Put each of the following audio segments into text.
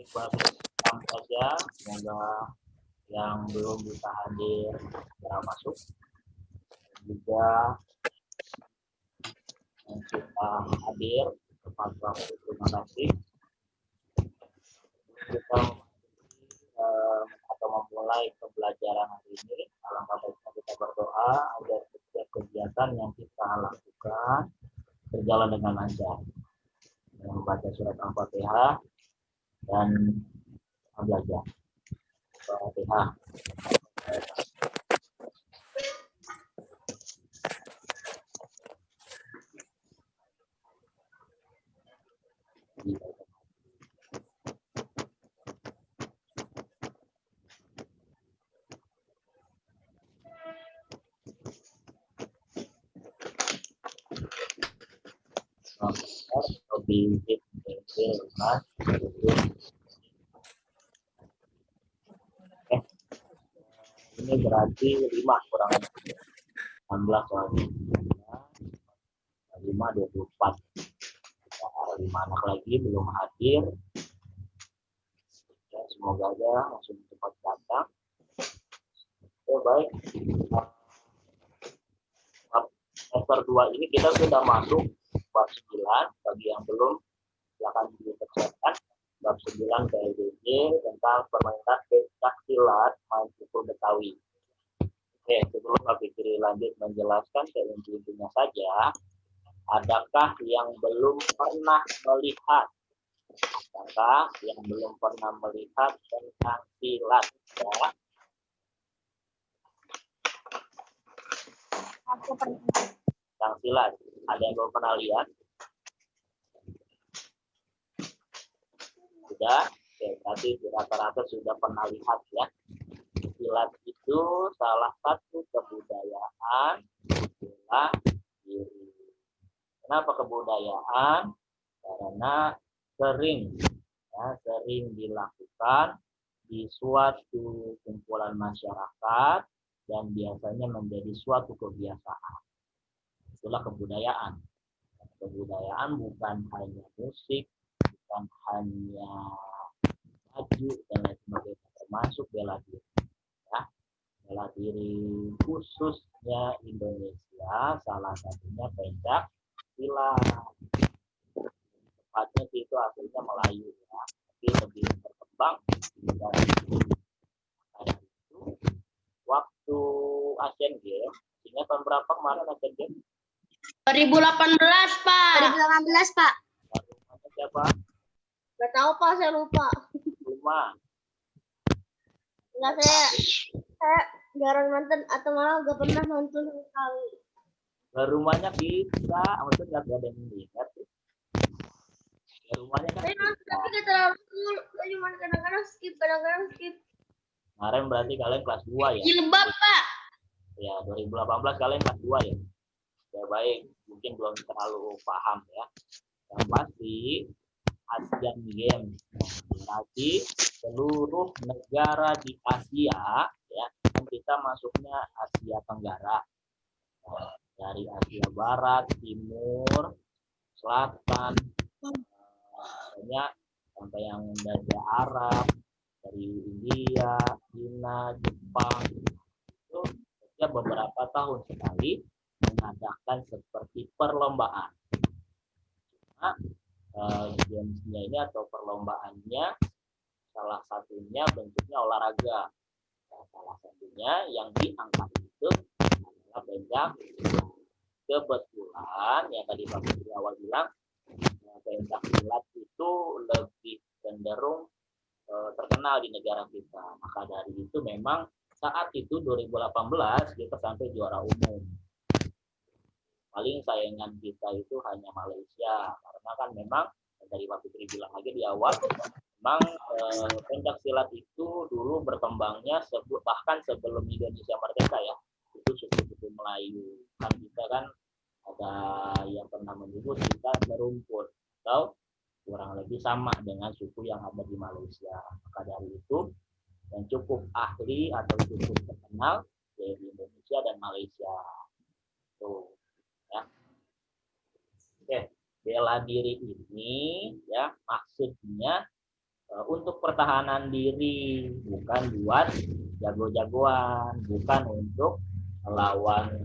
saja, semoga yang belum bisa hadir segera masuk. Juga yang kita hadir tepat waktu, terima kasih. Kita atau memulai pembelajaran hari ini, alangkah baiknya kita berdoa agar setiap kegiatan yang kita lakukan berjalan dengan lancar. Dengan membaca surat Al-Fatihah dan belajar. Al-Fatihah. Ini berarti 5 kurang 16 lagi. 5, 24. 5 anak lagi belum hadir. Ya, semoga aja langsung cepat datang. Oke, baik. Semester 2 ini kita sudah masuk bab 9. Bagi yang belum, silakan dipersiapkan. Bab 9 PLBJ tentang permainan pencak silat main pukul Betawi. Oke, sebelum Pak Fikri lanjut menjelaskan intinya saja, adakah yang belum pernah melihat? Adakah yang belum pernah melihat tentang silat? Ya. Tentang silat, ada yang belum pernah lihat? Sudah? Oke, berarti rata-rata sudah pernah lihat ya. Silat itu salah satu kebudayaan bela diri. Kenapa kebudayaan? Karena sering dilakukan di suatu kumpulan masyarakat dan biasanya menjadi suatu kebiasaan. Itulah kebudayaan. Kebudayaan bukan hanya musik, bukan hanya baju dan lain sebagainya, termasuk bela diri. Ya. Bela diri khususnya Indonesia, salah satunya pencak silat. Tepatnya itu aslinya Melayu ya, tapi lebih berkembang di negara itu. Waktu Asian Games, ingat tahun berapa kemarin Asian Games? 2018, Pak. 2018, Pak. Rumahnya siapa? Gak tahu, Pak, saya lupa. Rumah. Enggak, saya jarang nonton atau malah gak pernah nonton sekali. Rumahnya kita, maksudnya nggak ada yang ingat. Rumahnya kan saya nonton tapi gak terlalu full. Saya cuma kadang-kadang skip. Kemarin berarti kalian kelas 2 ya? Jilbab, Pak. Ya, 2018 kalian kelas 2 ya? Ya baik, mungkin belum terlalu paham ya. Yang pasti Asian Games berarti seluruh negara di Asia ya, kan kita masuknya Asia Tenggara. Nah, dari Asia Barat, Timur, Selatan, banyak sampai yang dari Arab, dari India, Cina, Jepang, itu setiap beberapa tahun sekali mengadakan seperti perlombaan. Nah, gamesnya ini atau perlombaannya salah satunya bentuknya olahraga. Nah, salah satunya yang diangkat itu adalah pencak. Kebetulan yang tadi Pak Menteri awal bilang pencak silat itu lebih cenderung terkenal di negara kita. Maka dari itu memang saat itu 2018 kita sampai juara umum. Paling saingan kita itu hanya Malaysia, karena kan memang dari Pak Fitri bilang lagi di awal, memang pencak silat itu dulu berkembangnya bahkan sebelum Indonesia merdeka ya, itu suku-suku Melayu. Kan kita kan ada yang pernah menyebut kita berumput atau kurang lebih sama dengan suku yang ada di Malaysia. Maka dari itu yang cukup ahli atau cukup terkenal di Indonesia dan Malaysia. Tuh. Ya. Oke, bela diri ini ya maksudnya untuk pertahanan diri, bukan buat jago-jagoan, bukan untuk melawan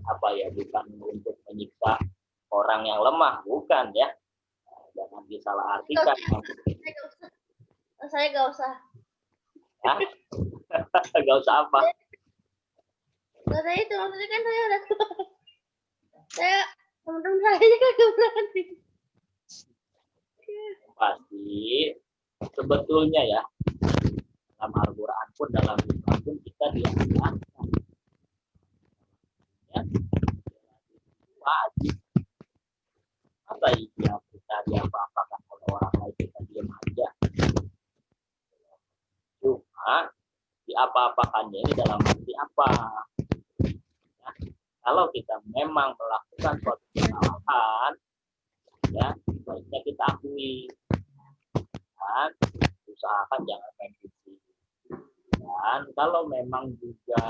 bukan untuk menyiksa orang yang lemah, bukan ya. Jangan disalahartikan. Saya nggak usah. Ya. Gak usah apa. Saya itu maksudnya kan saya udah saya teman-teman saya juga gak berani. Pasti sebetulnya ya dalam Al-Quran pun dalam Islam pun kita diajarkan ya wajib. Masa iya kita diapa-apakan oleh orang lain kita diam aja. Cuma diapa-apakannya ini dalam arti apa? Ya, kalau kita memang melakukan suatu kesalahan, ya baiknya kita akui dan usahakan jangan main fisik. Dan kalau memang juga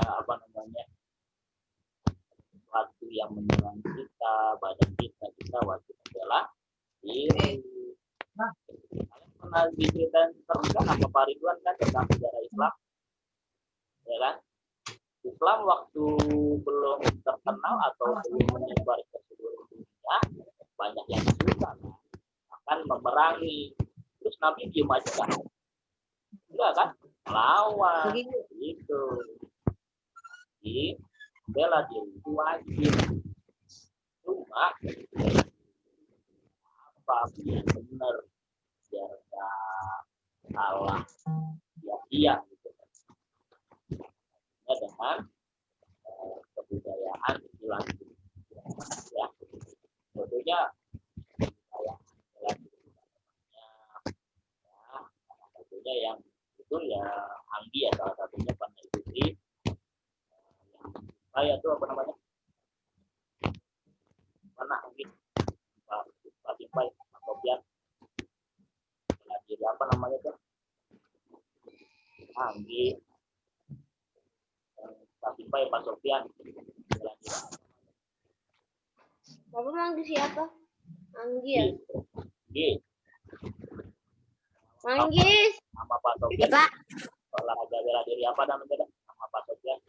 sesuatu yang menyerang kita, badan kita wajib membela diri. Nah, kalian pernah diceritain terus kan sama Pak Ridwan kan tentang sejarah Islam, ya kan? Islam waktu belum terkenal atau belum menyebar ke seluruh dunia, banyak yang susah akan memerangi. Terus Nabi diem aja kan? Enggak kan? Melawan gitu. Jadi bela diri itu wajib. Cuma apa yang benar biar salah dia gitu. Dengan kebudayaan Islam ya. Tentunya tentunya yang itu ya Anggi ya salah satunya pernah ikuti saya tuh apa namanya pernah Anggi Pak Simpai Pak Sofian lagi apa namanya tuh Anggi Pak Simpai Pak Sofian Bapak manggil siapa? Anggi ya? Anggi Manggis. Sama Pak Sofian. Pak. Olahraga bela diri apa namanya? Sama Pak Sofian.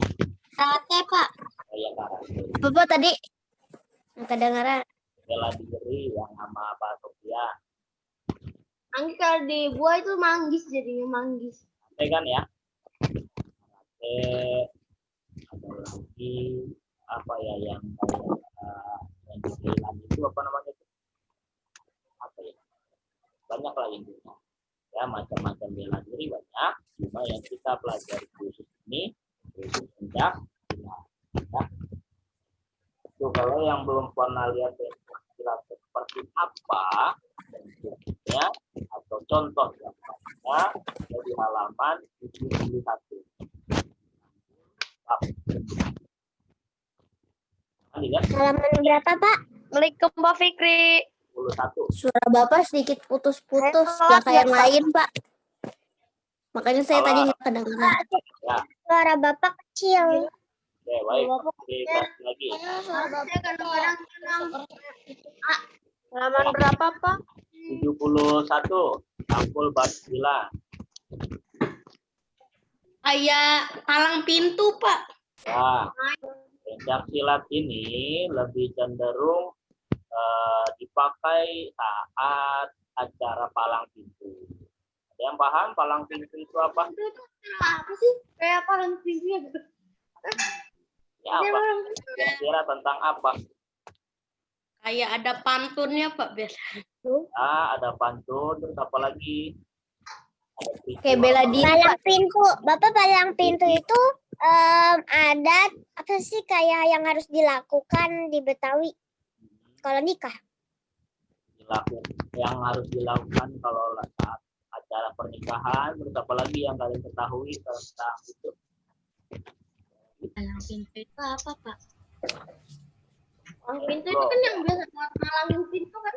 Karate, Pak. Iya, karate. Bapak tadi kedengaran. Bela diri yang sama Pak Sofian. Anggi kalau di buah itu manggis jadinya manggis. Karate kan ya? Karate. Ada lagi apa ya yang di Thailand itu apa namanya? Apa ya? Banyak lah intinya. Ya macam-macam bela diri banyak, cuma yang kita pelajari khusus ini khusus sejak ya. Tuh, kalau yang belum pernah lihat istilah seperti apa bentuknya atau contoh gambarnya di halaman 71. Halaman berapa, Pak? Assalamualaikum Pak Fikri. 71. Suara Bapak sedikit putus-putus, gak kayak yang lain, Pak. Makanya saya tadi nggak kedengaran. Ya. Suara Bapak kecil. Oke, baik. Kita lagi. Halaman berapa Pak? 71. Sampul bab 9. Kayak palang pintu Pak. Ya. Pencak silat ini lebih cenderung dipakai saat acara palang pintu. Ada yang paham palang pintu itu apa? Apa sih? Kayak palang pintu gitu. Ya apa? Kira-kira tentang apa? Kayak ada pantunnya Pak biasa. Ah, ada pantun, terus apa lagi? Kayak bela diri. Palang pintu, Bapak palang pintu itu ada apa sih kayak yang harus dilakukan di Betawi kalau nikah? Yang harus dilakukan kalau saat acara pernikahan, terus apa lagi yang kalian ketahui tentang itu? Palang pintu itu apa Pak? Palang pintu itu kan yang biasa buat malangin pintu kan?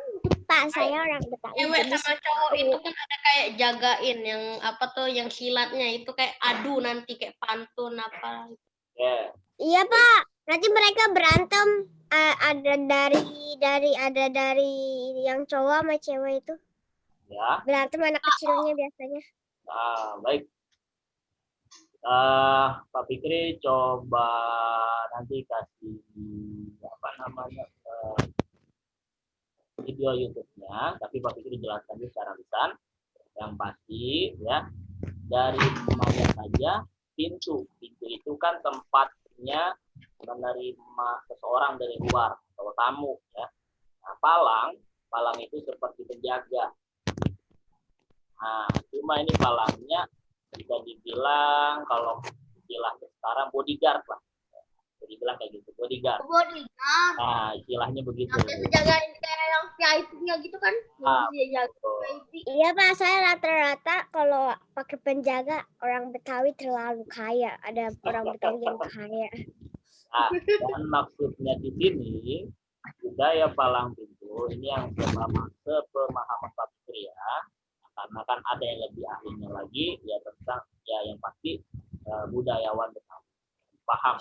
Pak, saya orang Betawi. Cewek sama cowok itu kan ada kayak jagain yang apa tuh yang silatnya itu kayak adu nanti kayak pantun apa. Yeah. Iya Pak, nanti mereka berantem ada dari yang cowok sama cewek itu. Ya. Berantem anak kecilnya biasanya. Baik. Pak Fikri coba nanti kasih apa namanya video YouTube-nya, tapi Pak Fikri jelaskan secara lisan. Yang pasti ya, dari rumahnya saja pintu itu kan tempatnya menerima seseorang dari luar atau tamu ya. Nah, palang itu seperti penjaga. Nah, cuma ini palangnya bisa dibilang kalau istilahnya sekarang bodyguard lah. Jadi bilang kayak gitu, bodyguard. Bodyguard. Nah, istilahnya begitu. Nanti jagain kayak yang VIP-nya gitu kan? Iya Pak, saya rata-rata kalau pakai penjaga orang Betawi terlalu kaya. Ada orang Betawi yang kaya. Nah, dan maksudnya di sini budaya palang pintu ini yang sepemahaman Pak Fikri ya, karena kan ada yang lebih ahlinya lagi ya tentang ya yang pasti budayawan Betawi paham.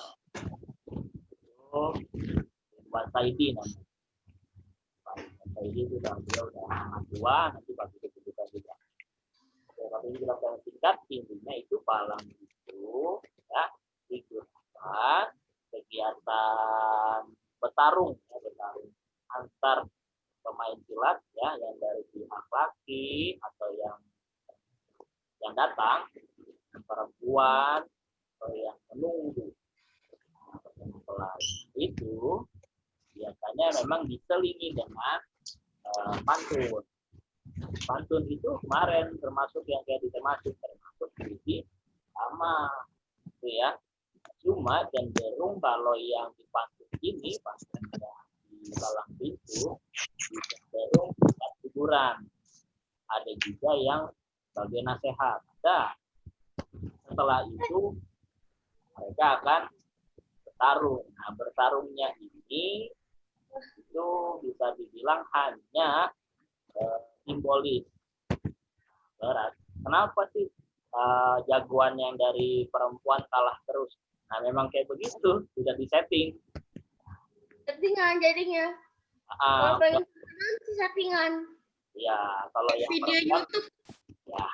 Pak Saidi namanya. Pak Saidi itu beliau udah amat tua, nanti Pak Fikri juga juga. Tapi ini kita singkat, intinya itu palang itu ya digunakan kegiatan bertarung antar pemain silat ya yang dari pihak laki atau yang datang, perempuan atau yang menunggu itu biasanya memang diselingi dengan pantun. Pantun itu kemarin termasuk yang kayak termasuk di sama itu ya. Cuma cenderung kalau yang di pantun ini pantun di palang pintu cenderung hiburan. Ada juga yang sebagai nasihat. Nah, setelah itu mereka akan bertarung. Nah, bertarungnya ini itu bisa dibilang hanya simbolis. Berat. Kenapa sih jagoan yang dari perempuan kalah terus? Nah, memang kayak begitu, sudah disetting. Settingan jadinya. Kalau pengen nanti settingan. Ya, kalau yang video perempuan, YouTube. Ya.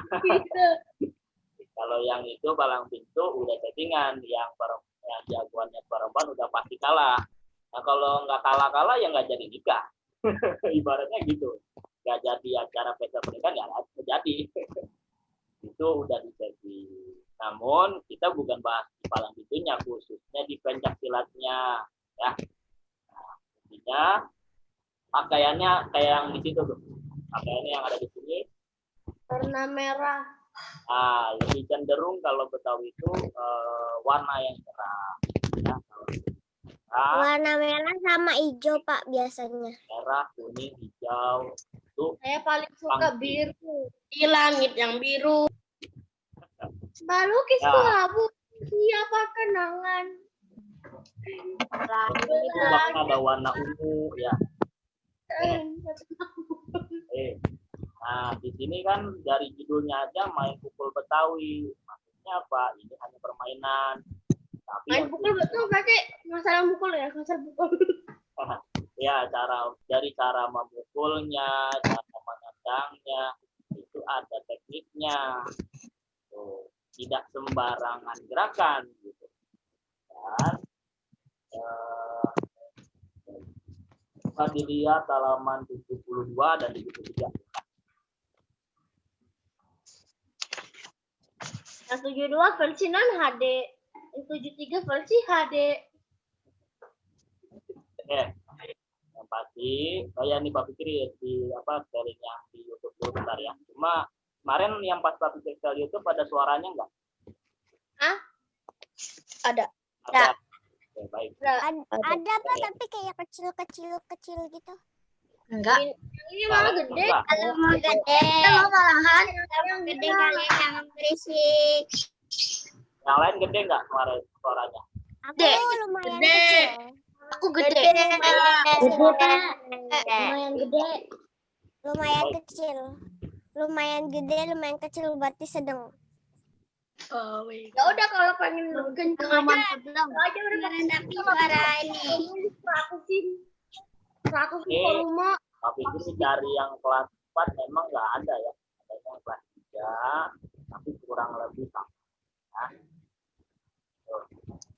Kalau yang itu palang pintu udah settingan, yang jagoannya perempuan udah pasti kalah. Nah, kalau nggak kalah ya nggak jadi nikah. Ibaratnya gitu. Nggak jadi acara pesta pernikahan nggak jadi. Itu udah disetting. Namun kita bukan bahas di palang pintunya, khususnya di pencak silatnya ya. Nah, intinya pakaiannya kayak yang di situ tuh. Pakaiannya yang ada di sini warna merah. Lebih cenderung kalau Betawi itu warna yang cerah. Ya, warna merah sama hijau Pak biasanya. Merah, kuning, hijau. Itu saya paling suka biru. Di langit yang biru. Balukis tuh abu. Siapa kenangan? Itu bahkan ada warna ungu ya. Nah, di sini kan dari judulnya aja main pukul Betawi. Maksudnya apa? Ini hanya permainan. Tapi main pukul betul berarti masalah mukul ya, masalah pukul. Ya, dari cara memukulnya, cara menendangnya, itu ada tekniknya. Tuh, tidak sembarangan gerakan gitu. Dan bisa dilihat halaman 72 dan 73. Yang 72 versi non HD, yang 73 versi HD. Yang pasti, saya nih Pak Fikri di sharing yang di YouTube dulu bentar ya. Cuma kemarin yang pas Pak Fikri ke YouTube ada suaranya enggak? Ada. Oke, baik. Ada Pak, tapi kayak kecil gitu. Enggak. Ini malah gede. Kalau mau gede. Kalau malahan Yang gede kalian jangan berisik. Yang lain gede nggak kemarin suaranya? Aku Gede. lumayan Gede. kecil. Aku gede. Lumayan gede. Lumayan kecil. Lumayan gede, lumayan kecil, berarti sedang. Ya udah kalau pengen kenceng aja. Aja udah tapi suara ini. 100 volume. Tapi ini cari yang kelas 4 memang nggak ada ya. Ada yang kelas 3, tapi pasti sama. Nah,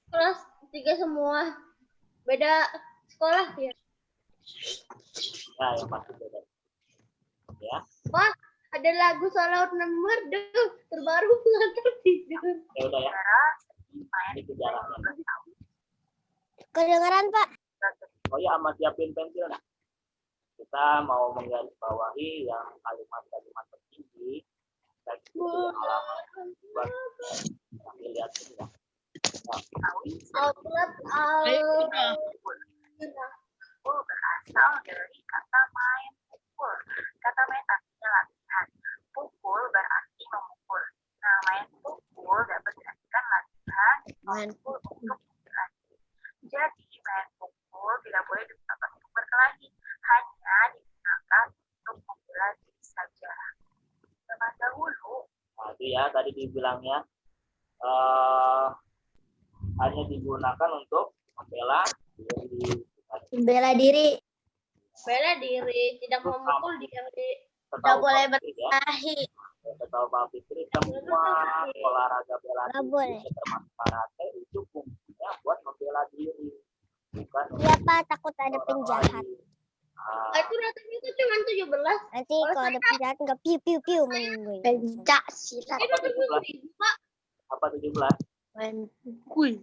Kelas 3 semua. Beda sekolah ya. ya yang pasti beda. Ya, Wah, ada lagu Salawat Nan Merdu terbaru pengantar tidur. ya udah ya. Ini kejarannya. Kedengeran, Pak? Oh ya, amat siapin pensil nah. Kita mau menggarisbawahi yang kalimat-kalimat tertinggi teks halaman buat sambil lihat ini ya. Outlet al berasal dari kata main pukul. Kata main artinya latihan. Pukul berarti memukul. Nah, main pukul dapat diartikan latihan memukul untuk berlatih. Jadi, main pukul tidak boleh digunakan untuk berkelahi. Hanya digunakan untuk membela diri saja. Zaman dahulu, Nah, itu ya tadi dibilangnya hanya digunakan untuk membela diri. Bela diri. bela diri, tidak memukul diri. Setahu boleh Pak Fikri ya, Ahi. setahu Pak Fikri semua olahraga bela Nggak diri boleh. termasuk karate itu fungsinya buat membela diri, bukan Iya, Pak, takut ada orang penjahat. lain. Nah, Itu ratanya itu cuma 17. Nanti kalau ada penjahat nggak piu-piu menunggu. Pencak silat. apa 17? Apa 17?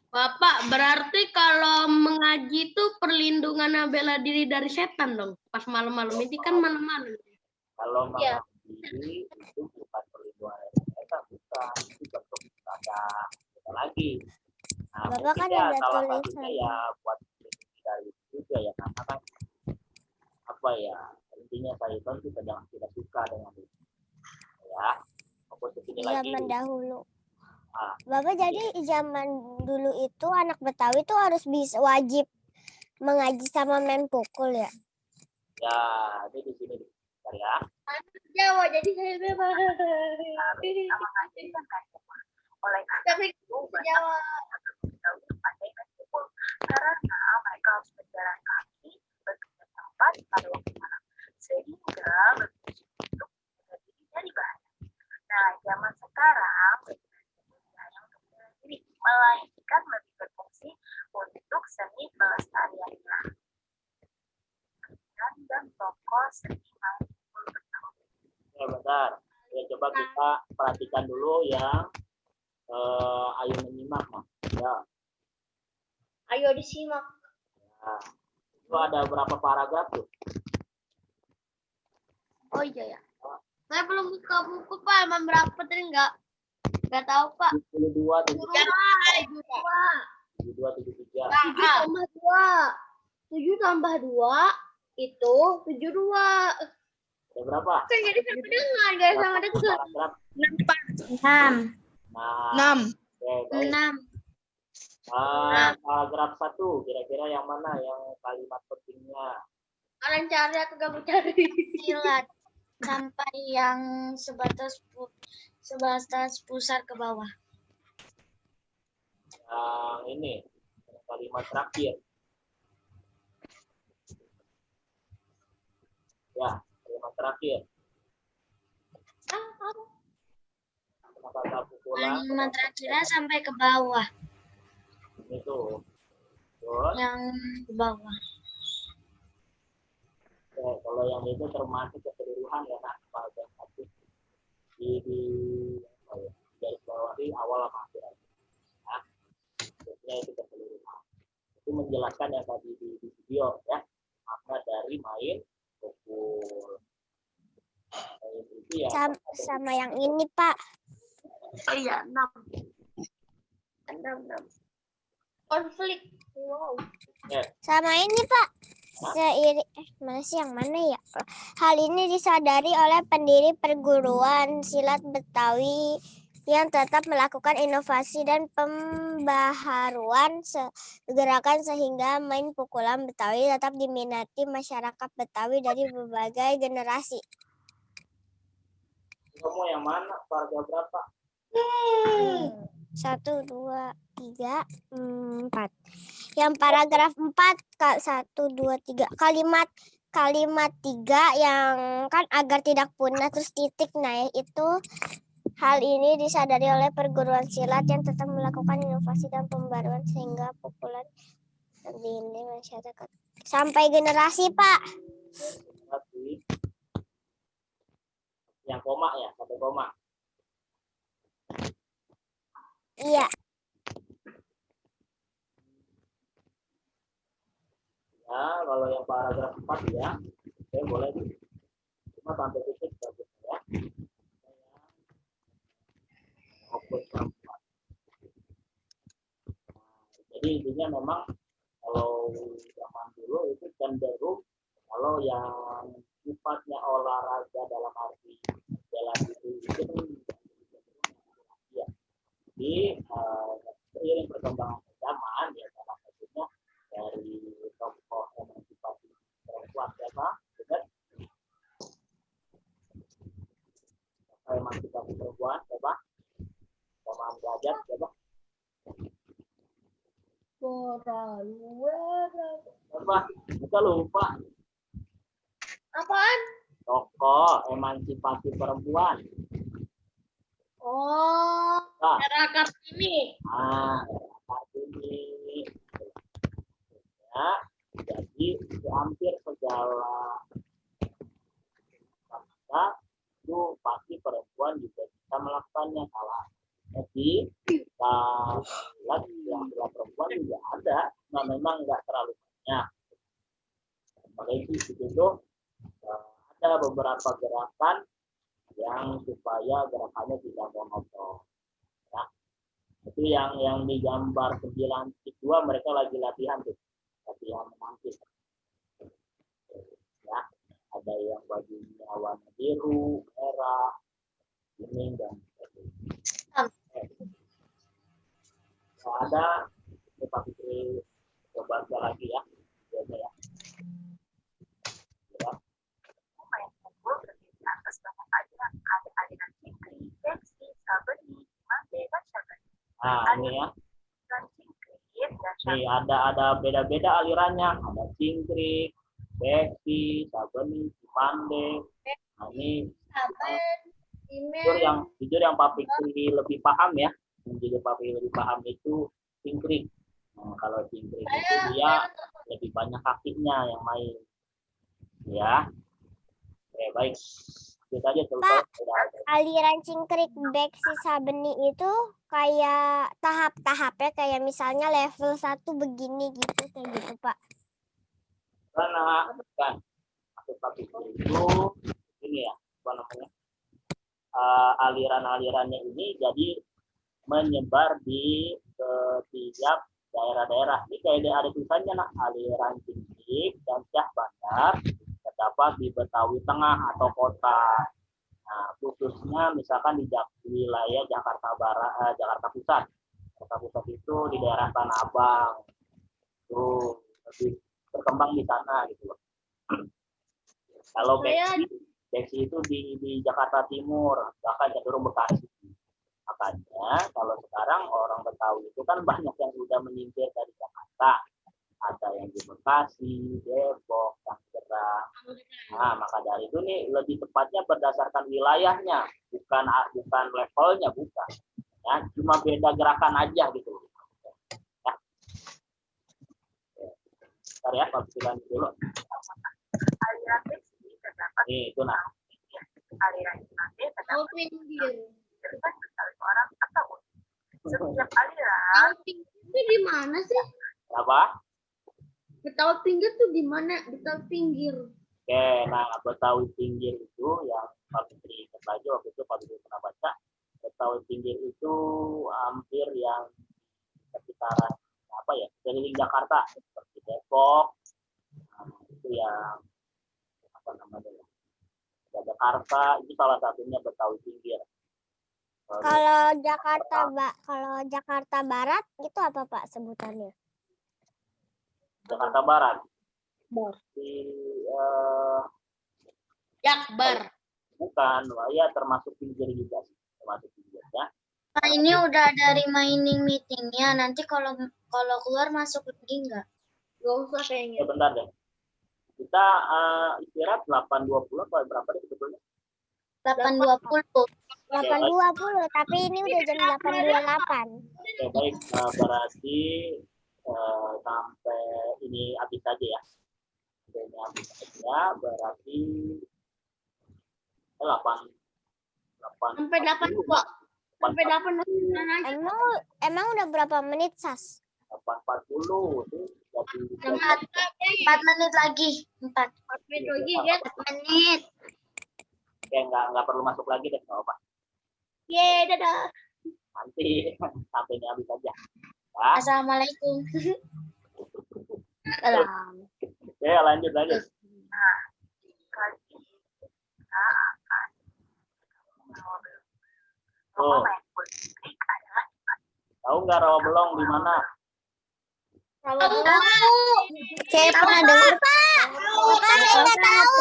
Bapak, berarti kalau mengaji itu perlindungan bela diri dari setan dong. Pas malam-malam ini kan malam-malam. Kalau Iya. mengaji itu bukan perlindungan dari mereka, bukan itu bentuk ibadah kita lagi. Nah, Bapak mungkin kan ya ada salah tulisan. satunya ya buat melindungi dari itu juga ya, karena kan apa ya, intinya syaitan itu sedang tidak suka dengan itu. Ya, fokus ke sini lagi. Zaman dahulu. Ah, Bapak, jadi zaman dulu itu anak Betawi tuh harus bisa wajib mengaji sama main pukul ya. ya, ini di sini bentar ya. Jawa jadi saya bebas. mengajarkan main pukul. Oleh karena Tapi itu, Jawa. jauh pandai main pukul karena mereka harus berjalan kaki berpindah tempat pada waktu malam sehingga berfungsi untuk menjaga diri dari bahaya. Nah, zaman sekarang hanya untuk bela diri, melainkan lebih berfungsi untuk seni pelestariannya. Dan tokoh seni main pukul Betawi. Ya, bentar. Ya, coba kita perhatikan dulu yang ayo menyimak, Mas. Ya. Ayo disimak. Nah, itu ada berapa paragraf tuh? Oh iya ya. Saya belum buka buku Pak, emang berapa tadi nggak tahu Pak. 72, 73, 7 73. tambah 2. 7 tambah 2 itu 72. Ada berapa? Kan jadi sama dengan, gak sama Berapa dengan. paragraf? 6. Nah, 6. oke, baik. 6. Paragraf 1, kira-kira yang mana yang kalimat pentingnya? Kalian cari, aku gak mau cari. Silat sampai yang sebatas pusar ke bawah. Yang ini, kalimat terakhir. Ya, kalimat terakhir. Kata pukulan. Kalimat terakhirnya sampai ke bawah. Ini tuh. Terus, Yang ke bawah. oke, kalau yang itu termasuk keseluruhan ya, nah, paragraf 1 di garis bawahi awal sama akhir. Nah, maksudnya itu keseluruhan. Itu menjelaskan yang tadi di video ya, makna dari main pukul. Itu ya. Sama yang ini, Pak. Oh iya, 6. Konflik. Wow. Sama ini, Pak. Mana sih yang mana ya? Hal ini disadari oleh pendiri perguruan silat Betawi yang tetap melakukan inovasi dan pembaharuan gerakan sehingga main pukulan Betawi tetap diminati masyarakat Betawi dari berbagai generasi. Kamu yang mana? Paragraf berapa? 1, 2, 3, 4. Yang paragraf 4, 1, 2, 3. Kalimat 3 yang kan agar tidak punah terus titik. Nah, itu Hal ini disadari oleh perguruan silat yang tetap melakukan inovasi dan pembaruan sehingga populer di masyarakat sampai generasi, Pak. Tapi yang koma ya, sampai koma. Iya. Ya, kalau yang paragraf 4 ya, saya boleh cuma sampai titik bagus ya. Fokus perempuan. Jadi intinya memang kalau zaman dulu itu cenderung kalau yang sifatnya olahraga dalam arti jalan itu ya. Jadi seiring perkembangan zaman ya salah satunya dari tokoh emansipasi perempuan siapa? Benar? Emansipasi perempuan siapa? Pemahaman Derajat siapa? Apa? Kita lupa. Apaan? Tokoh emansipasi perempuan. Oh, Nah, era Kartini. Kartini. Ya, jadi hampir segala masa itu pasti perempuan juga bisa melakukannya salah. Jadi yang perempuan juga ada, nah memang nggak terlalu banyak. Makanya itu ada beberapa gerakan yang supaya gerakannya tidak monoton. Ya. Itu yang digambar 9.2 mereka lagi latihan tuh, latihan menangkis. Ya, ada yang bajunya warna biru, merah, kuning dan ada Pak Fitri coba lagi ya, biasa ya. Main pukul berdiri atas banyak aliran, ada aliran cingkri, beksi, sabeni, mande, dan syabeni. Nah ini ya. Aliran cingkri dan Nih syabeni. ada beda-beda alirannya, ada cingkrik, beksi, sabeni, mande. Nah ini jujur yang Pak Fikri lebih paham ya, yang juga Pak Fikri lebih paham itu cingkrik. Nah, kalau cingkrik itu dia lebih banyak kakinya yang main, ya. Oke baik, itu aja Pak, aliran cingkrik beksi sabeni itu kayak tahap-tahapnya kayak misalnya level 1 begini gitu kayak gitu, Pak. Karena kan Pak Fikri itu ini ya, apa namanya? Aliran-alirannya ini jadi menyebar di setiap daerah-daerah. Ini kayak ada tulisannya nah, aliran cingkrik dan syah bandar terdapat di Betawi Tengah atau kota. Nah, khususnya misalkan di wilayah Jakarta Barat, Jakarta Pusat. Jakarta Pusat itu di daerah Tanah Abang. Itu lebih berkembang di sana gitu loh. Kalau beksi itu di Jakarta Timur, bahkan cenderung Bekasi. Makanya kalau sekarang orang Betawi itu kan banyak yang sudah menyingkir dari Jakarta. Ada yang di Bekasi, Depok, Tangerang. Nah, maka dari itu nih lebih tepatnya berdasarkan wilayahnya, bukan levelnya, bukan. Ya, cuma beda gerakan aja gitu. Ya. Bentar ya, pastikan dulu. Aliran beksi terdapat Nih, itu nah. aliran mande terdapat kan saling orang atau setiap aliran Itu di mana sih? Apa? Betawi pinggir tuh di mana? Betawi pinggir. Oke, nah Betawi pinggir itu yang Pak Fitri ingat lagi waktu itu Pak Fitri pernah baca. Betawi pinggir itu hampir yang sekitaran apa ya, keliling Jakarta seperti Depok, itu yang apa namanya ya, Jakarta itu salah satunya Betawi pinggir. Kalau Jakarta Barat itu apa Pak sebutannya? Jakarta Barat. Jakbar. Bukan, ya termasuk pinggir juga sih, termasuk pinggir ya. Nah, ini udah ada remaining meetingnya. Nanti kalau keluar masuk lagi nggak? Gak usah kayaknya. Bentar deh. Kita istirahat 8.20 atau berapa deh sebetulnya? 8.20. 8.20, tapi ini udah jam 8.28. Oke, baik. Berarti sampai ini habis saja ya. Ini habis saja, berarti 8 Sampai 8 kok. Sampai 8 Emang udah berapa menit, Sas? 8.40 itu jadi 4 menit lagi. 4 menit lagi, guys. 4 menit. Oke, nggak perlu masuk lagi deh, nggak apa. Ye, dadah. Nanti sampai ini habis saja. Ya. Assalamualaikum. Oke, lanjut. Kali ini kita akan Oh, main pool trik adalah tahu nggak rawa belong di mana? Saya pernah dengar, Pak. Bapak, saya nggak tahu.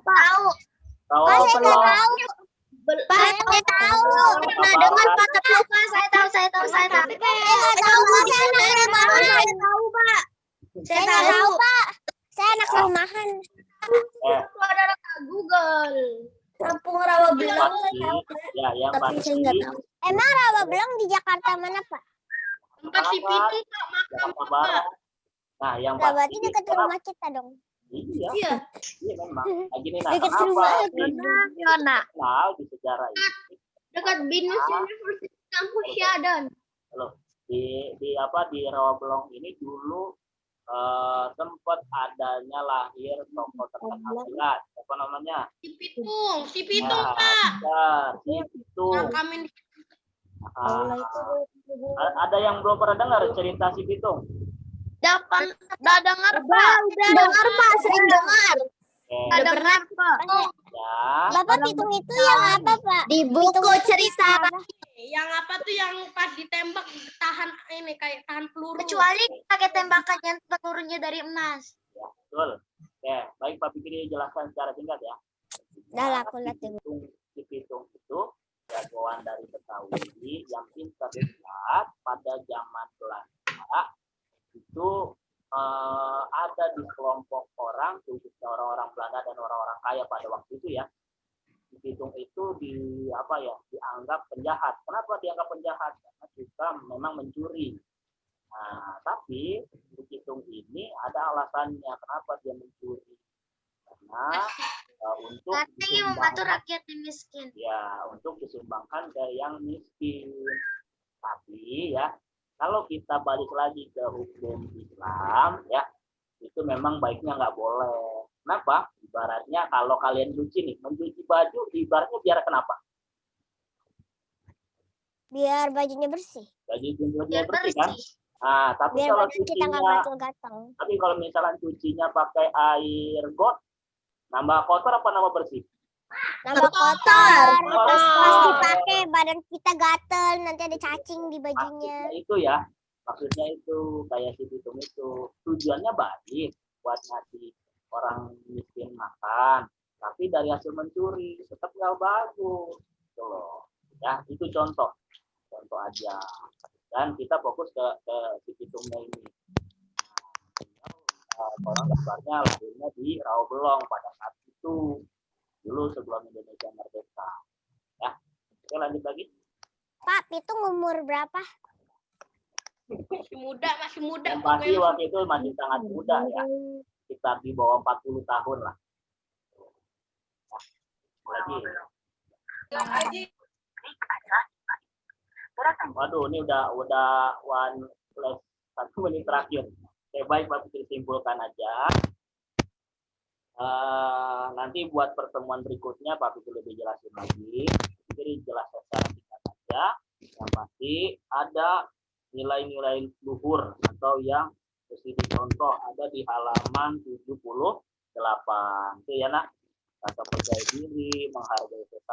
Tahu. Rawa Pak, saya nggak belong. tahu. Pak, saya tahu. Pernah dengar, Pak, tapi Pak, saya tahu. saya nggak tahu, Pak. Saya anak rumahan. Saya nggak tahu, Pak. Saya anak rumahan. Saudara Google. Kampung Rawa Yang pasti, ya yang pasti. Emang Rawa Belong di Jakarta mana, Pak? Tempat si Pitung, Pak. Jakarta Barat. Nah, yang Nah, berarti pasti dekat rumah kita dong. Iya, Iya. iya memang. Nah, gini, nah, Dekat kenapa rumah. dikenal di sejarah ini? Dekat Binus University Kampus Syadan. Di Rawa Belong ini dulu sempat adanya lahir tokoh terkenal silat. Apa namanya? Si Pitung, Nah, Pak. benar, si Pitung. Yang kami Ada yang belum pernah dengar cerita si Pitung? udah dengar, Pak. Dengar, Pak. Sering dengar. Oke, Dengar, Pak. ya. Bapak Pitung itu yang apa, Pak? Di buku cerita. Yang apa tuh yang pas ditembak tahan ini kayak tahan peluru. Kecuali pakai tembakan yang pelurunya dari emas. Ya, betul. Oke, baik Pak Fikri jelaskan secara singkat ya. Dah, aku lihat dulu. Si Pitung itu jagoan dari Betawi yang pintar silat pada zaman Belanda itu ada di kelompok orang, khususnya orang-orang Belanda dan orang-orang kaya pada waktu itu ya. Si Pitung itu dianggap penjahat. Kenapa dianggap penjahat? Karena kita memang mencuri. Nah, tapi si Pitung ini ada alasannya kenapa dia mencuri. Karena untuk Karena ingin membantu rakyat yang miskin. ya untuk disumbangkan ke yang miskin. Tapi ya kalau kita balik lagi ke hukum Islam ya itu memang baiknya nggak boleh. Kenapa? Ibaratnya kalau kalian mencuci baju ibaratnya biar kenapa? Biar bajunya bersih. Bajunya bersih kan? Nah, tapi Biar kalau badan kita nggak cucinya, gatal-gatal. tapi kalau misalnya cucinya pakai air got, nambah kotor apa nambah bersih? Nambah kotor. Pas dipakai badan kita gatel, nanti ada cacing di bajunya. Maksudnya itu kayak si Pitung itu tujuannya baik buat ngasih orang miskin makan, tapi dari hasil mencuri tetap nggak bagus, gitu loh. Ya itu contoh aja. Dan kita fokus ke si Pitungnya ini. Orang gambarnya lahirnya di Rawa Belong pada saat itu dulu sebelum Indonesia merdeka. Ya, oke lanjut lagi. Pak, Pitung umur berapa? Masih muda. Yang pasti waktu itu masih sangat muda ya, sekitar di bawah 40 tahun lah. Ya, lagi. trik adalah gerakan Waduh, ini udah 1 menit terakhir. Oke, baik Pak Fikri simpulkan aja. Nanti buat pertemuan berikutnya Pak Fikri lebih jelasin lagi. Jadi jelaskan secara singkat saja. Yang pasti ada nilai-nilai luhur atau yang mesti dicontoh ada di halaman 78. Itu ya nak. Rasa percaya diri, menghargai sesama.